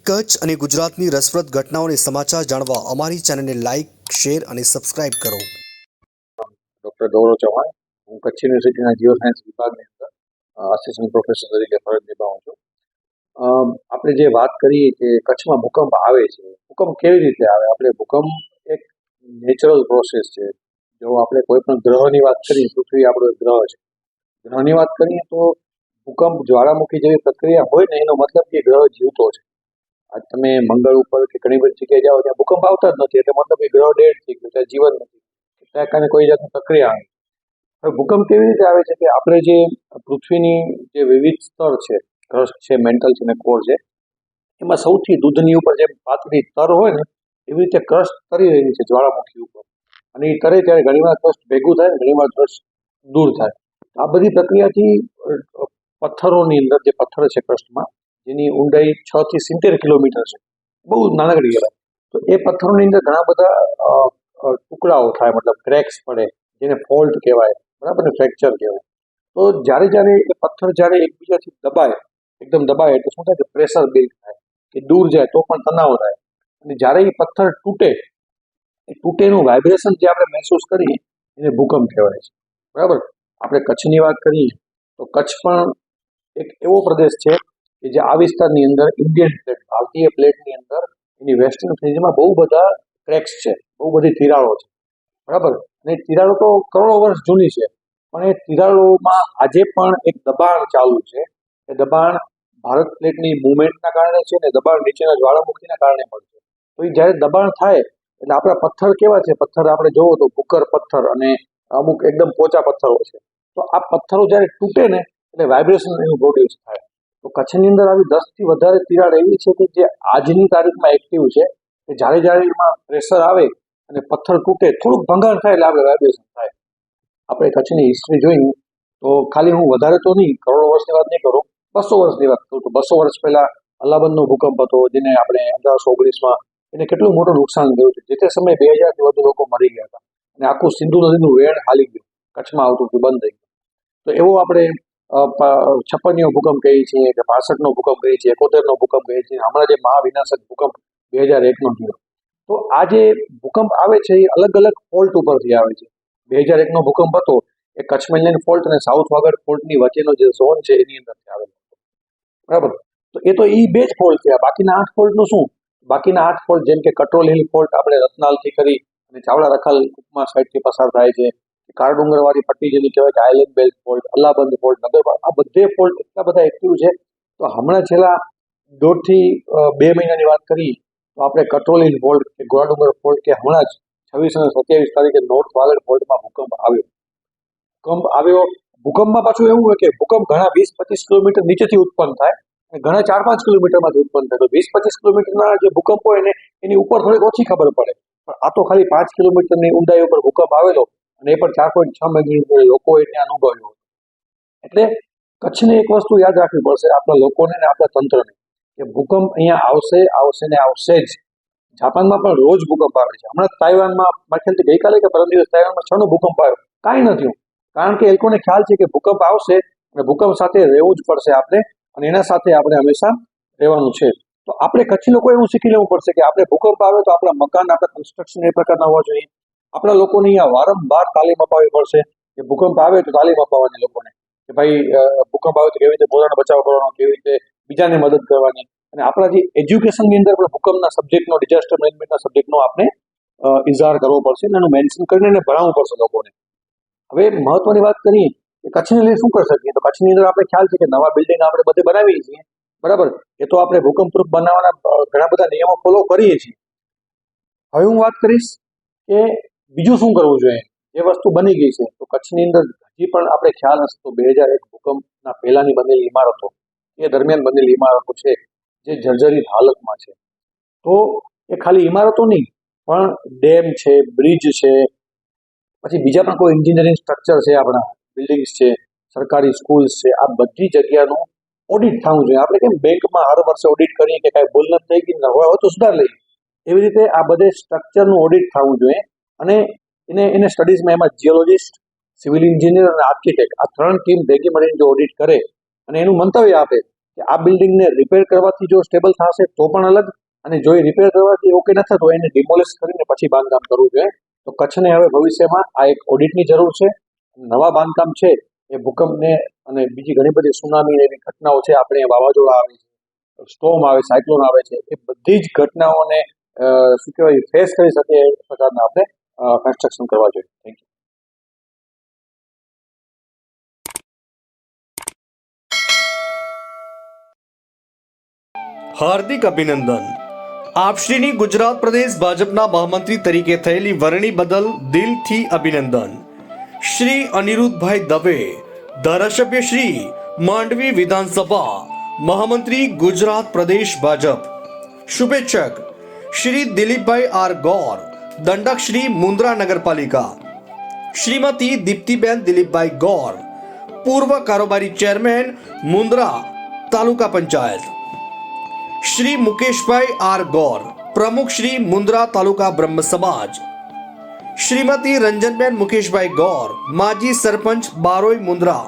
કચ્છ અને ગુજરાતની રસપ્રદ ઘટનાઓને સમાચાર જાણવા અમારી ચેનલને લાઇક, શેર અને સબસ્ક્રાઇબ કરો. ડૉક્ટર ગૌરવ ચૌહાણ, હું કચ્છ યુનિવર્સિટીના જીઓ સાયન્સ વિભાગની અંદર આસિસ્ટન્ટ પ્રોફેસર તરીકે ફરજ નિભાવું છું. આપણે જે વાત કરીએ કે કચ્છમાં ભૂકંપ આવે છે, ભૂકંપ કેવી રીતે આવે? આપણે ભૂકંપ એક નેચરલ પ્રોસેસ છે. જો આપણે કોઈ પણ ગ્રહની વાત કરીએ, પૃથ્વી આપણો એક ગ્રહ છે. ગ્રહની વાત કરીએ તો ભૂકંપ જ્વાળામુખી જેવી પ્રક્રિયા હોય ને, એનો મતલબ કે ગ્રહ જીવતો છે. આજ તમે મંગળ ઉપર કે ઘણી બધી જગ્યાએ જાઓ ત્યાં ભૂકંપ આવતા જ નથી, એટલે મતલબ એ ગ્રહ ડેડ થઈ ગયો, ત્યાં જીવન નથી, ત્યાં કારણે કોઈ જાતની પ્રક્રિયા આવે. હવે ભૂકંપ કેવી રીતે આવે છે કે આપણે જે પૃથ્વીની જે વિવિધ સ્તર છે, ક્રસ્ટ છે, મેન્ટલ છે અને કોર છે, એમાં સૌથી દૂધની ઉપર જે પાતળી સ્તર હોય ને, એવી રીતે ક્રસ્ટ તરી રહી છે જ્વાળામુખી ઉપર, અને એ તરે ત્યારે ઘણીવાર ક્રસ્ટ ભેગું થાય, ઘણીવાર ક્રસ્ટ દૂર થાય. આ બધી પ્રક્રિયાથી પથ્થરોની અંદર જે પથ્થર છે ક્રસ્ટમાં, જેની ઊંડાઈ 6 થી 70 કિલોમીટર છે, બહુ નાનકડી કહેવાય, તો એ પથ્થરોની અંદર ઘણા બધા ટુકડાઓ થાય, મતલબ ક્રેક્સ પડે, જેને ફોલ્ટ કહેવાય, બરાબર ને, ફ્રેક્ચર કહેવાય. તો જ્યારે એ પથ્થર જ્યારે એકબીજાથી દબાય, એકદમ દબાય એટલે શું થાય કે પ્રેશર બિલ્ડ થાય, કે દૂર જાય તો પણ તણાવ થાય, અને જ્યારે એ પથ્થર તૂટે, એ તૂટેનું વાઇબ્રેશન જે આપણે મહેસૂસ કરીએ એને ભૂકંપ કહેવાય છે, બરાબર. આપણે કચ્છની વાત કરીએ તો કચ્છ પણ એક એવો પ્રદેશ છે કે જે આ વિસ્તારની અંદર ઇન્ડિયન પ્લેટ, ભારતીય પ્લેટની અંદર એની વેસ્ટર્ન ફેઝમાં બહુ બધા ક્રેક્સ છે, બહુ બધી તિરાડો છે, બરાબર. અને તિરાડો તો કરોડો વર્ષ જૂની છે, પણ એ તિરાડોમાં આજે પણ એક દબાણ ચાલુ છે. એ દબાણ ભારત પ્લેટની મુવમેન્ટના કારણે છે ને દબાણ નીચેના જ્વાળામુખીના કારણે પણ છે. તો એ જ્યારે દબાણ થાય એટલે આપણા પથ્થર કેવા છે, પથ્થર આપણે જોવો તો ભૂકર પથ્થર અને અમુક એકદમ પોચા પથ્થરો છે. તો આ પથ્થરો જ્યારે તૂટે ને એટલે વાઇબ્રેશન એનું પ્રોડ્યુસ થાય. તો કચ્છની અંદર આવી 10 થી વધારે તિરાડ એવી છે કે જે આજની તારીખમાં એક્ટિવ છે, કે જ્યારે એમાં પ્રેશર આવે અને પથ્થર તૂટે, થોડુંક ભંગાણ થાય એટલે આપણે વાઇબ્રેશન થાય. આપણે કચ્છની હિસ્ટ્રી જોઈએ તો ખાલી હું વધારે તો નહીં, કરોડો વર્ષની વાત નહીં કરું, 200 વર્ષની વાત કરું તો 200 વર્ષ પહેલા અલ્હાબાદનો ભૂકંપ હતો, જેને આપણે 1819માં એને કેટલું મોટું નુકસાન થયું છે. જે તે સમયે 2000 થી વધુ લોકો મરી ગયા હતા, અને આખું સિંધુ નદીનું વેણ હાલી ગયું, કચ્છમાં આવતું હતું, બંધ થઈ ગયું. તો એવો આપણે 56નો ભૂકંપ કહીએ છીએ, કે 65નો ભૂકંપ કહીએ છીએ, 71નો ભૂકંપ કહીએ છીએ, હમણાં જે મહાવિનાશક ભૂકંપ 2001નો થયો. તો આ જે ભૂકંપ આવે છે એ અલગ અલગ ફોલ્ટ ઉપરથી આવે છે. 2001નો ભૂકંપ હતો એ કચ્છ મેઇનલેન્ડ ફોલ્ટ અને સાઉથ વાગડ ફોલ્ટની વચ્ચેનો જે ઝોન છે એની અંદરથી આવેલો હતો, બરાબર. તો એ તો એ બે જ ફોલ્ટ થયા. બાકીના 8 ફોલ્ટનું શું? બાકીના 8 ફોલ્ટ જેમ કે કટ્રોલ હિલ ફોલ્ટ આપણે રત્નાલથી કરી અને ચાવડા રખાલ ઉપમા સાઈડથી પસાર થાય છે, કાળડુંગરવાળી પટ્ટી જેની કહેવાય કે island belt fault, Allahabad fault, નગરબાગ, આ બધે ફોલ્ટ એટલા બધા એક્ટિવ છે. તો હમણાં છેલ્લા 1.5 થી 2 મહિનાની વાત કરીએ તો આપણે કટ્રોલ હિલ ફોલ્ટ કે ગોળાડુંગર ફોલ્ટ, કે હમણાં જ 26 અને 27 તારીખે નોર્થ વાગડ ફોલ્ટમાં ભૂકંપ આવ્યો. ભૂકંપમાં પાછું એવું હોય કે ભૂકંપ ઘણા 20-25 કિલોમીટર નીચેથી ઉત્પન્ન થાય અને ઘણા 4-5 કિલોમીટરમાંથી ઉત્પન્ન થાય. તો 20-25 કિલોમીટરના જે ભૂકંપ હોય ને એની ઉપર થોડીક ઓછી ખબર પડે, પણ આ તો ખાલી 5 કિલોમીટરની ઊંડાઈ ઉપર ભૂકંપ આવેલો, અને એ પણ 4.6 મેગ્નિટ્યુડ લોકોએ ત્યાં અનુભવ્યો. એટલે કચ્છને એક વસ્તુ યાદ રાખવી પડશે, આપણા લોકોને ને આપણા તંત્રને, કે ભૂકંપ અહીંયા આવશે ને આવશે જ. જાપાનમાં પણ રોજ ભૂકંપ આવે છે. હમણાં તાઇવાનમાં મારા ખ્યાલથી ગઈકાલે કે પરમ દિવસ તાઇવાનમાં 6નો ભૂકંપ આવ્યો, કાંઈ નથી, કારણ કે એ લોકોને ખ્યાલ છે કે ભૂકંપ આવશે અને ભૂકંપ સાથે રહેવું જ પડશે આપણે, અને એના સાથે આપણે હંમેશા રહેવાનું છે. તો આપણે કચ્છી લોકો એવું શીખી લેવું પડશે કે આપણે ભૂકંપ આવે તો આપણા મકાન, આપણા કન્સ્ટ્રક્શન એ પ્રકારના હોવા જોઈએ. આપણા લોકોને અહીંયા વારંવાર તાલીમ અપાવવી પડશે કે ભૂકંપ આવે તો તાલીમ અપાવવાની લોકોને, કે ભાઈ ભૂકંપ આવે તો કેવી રીતે પોતાનો બચાવ કરવાનો, કેવી રીતે બીજાને મદદ કરવાની. અને આપણા જે એજ્યુકેશનની અંદર પણ ભૂકંપના સબ્જેક્ટનો, ડિઝાસ્ટર મેનેજમેન્ટના સબ્જેક્ટનો આપણે ઇઝહાર કરવો પડશે અને એનું મેન્શન કરીને એને ભણાવવું પડશે લોકોને. હવે મહત્વની વાત કરીએ કે કચ્છની અંદર શું કરી શકીએ, તો કચ્છની અંદર આપણે ખ્યાલ છે કે નવા બિલ્ડિંગ આપણે બધે બનાવીએ છીએ, બરાબર. એ તો આપણે ભૂકંપ પ્રૂફ બનાવવાના ઘણા બધા નિયમો ફોલો કરીએ છીએ. હવે હું વાત કરીશ કે બીજું શું કરવું જોઈએ. જે વસ્તુ બની ગઈ છે, તો કચ્છની અંદર હજી પણ આપણે ખ્યાલ હશે તો 2001 ભૂકંપના પહેલાની બનેલી ઇમારતો, એ દરમિયાન બનેલી ઇમારતો છે જે જર્જરિત હાલતમાં છે. તો એ ખાલી ઇમારતો નહીં, પણ ડેમ છે, બ્રિજ છે, પછી બીજા પણ કોઈ એન્જિનિયરિંગ સ્ટ્રક્ચર છે, આપણા બિલ્ડિંગ્સ છે, સરકારી સ્કૂલ્સ છે, આ બધી જગ્યાનું ઓડિટ થવું જોઈએ. આપણે કેમ બેંકમાં હર વર્ષે ઓડિટ કરીએ કે કાંઈ ભૂલ નથી થઈ ગઈ ને હવે તો સુધાર લઈએ, એવી રીતે આ બધે સ્ટ્રક્ચરનું ઓડિટ થવું જોઈએ. અને એને સ્ટડીઝમાં એમાં જીઓલોજિસ્ટ, સિવિલ એન્જિનિયર અને આર્કિટેક્ટ, આ 3 ટીમ ભેગી મળીને જો ઓડિટ કરે અને એનું મંતવ્ય આપે કે આ બિલ્ડિંગને રિપેર કરવાથી જો સ્ટેબલ થશે તો પણ અલગ, અને જો એ રિપેર કરવાથી ઓકે ન થતો એને ડિમોલિશ કરીને પછી બાંધકામ કરવું જોઈએ. તો કચ્છને હવે ભવિષ્યમાં આ એક ઓડિટની જરૂર છે. નવા બાંધકામ છે એ ભૂકંપને અને બીજી ઘણી બધી સુનામી એવી ઘટનાઓ છે, આપણે વાવાઝોડા આવે છે, સ્ટોર્મ આવે, સાયક્લોન આવે છે, એ બધી જ ઘટનાઓને શું કહેવાય ફેસ કરી શકે એ પ્રકારના આપણે કન્સ્ટ્રક્શન કરવા જોઈએ. Thank you. હાર્દિક અભિનંદન. આપશ્રીની ગુજરાત પ્રદેશ ભાજપના મહામંત્રી તરીકે થયેલી વરણી બદલ દિલથી અભિનંદન. શ્રી અનિરુદ્ધભાઈ દવે, ધારાસભ્ય શ્રી માંડવી વિધાનસભા, મહામંત્રી ગુજરાત પ્રદેશ ભાજપ. શુભેચ્છક શ્રી દિલીપભાઈ આર ગોર, દંડક શ્રી મુન્દ્રા નગરપાલિકા. શ્રીમતી દીપ્તિબેન દિલીપભાઈ ગોર, પૂર્વ કારોબારી ચેરમેન મુન્દ્રા તાલુકા પંચાયત. શ્રી મુકેશભાઈ આર ગોર, પ્રમુખ શ્રી મુન્દ્રા તાલુકા બ્રહ્મ સમાજ. શ્રીમતી રંજનબેન મુકેશભાઈ ગોર, માજી સરપંચ બારોઈ મુન્દ્રા.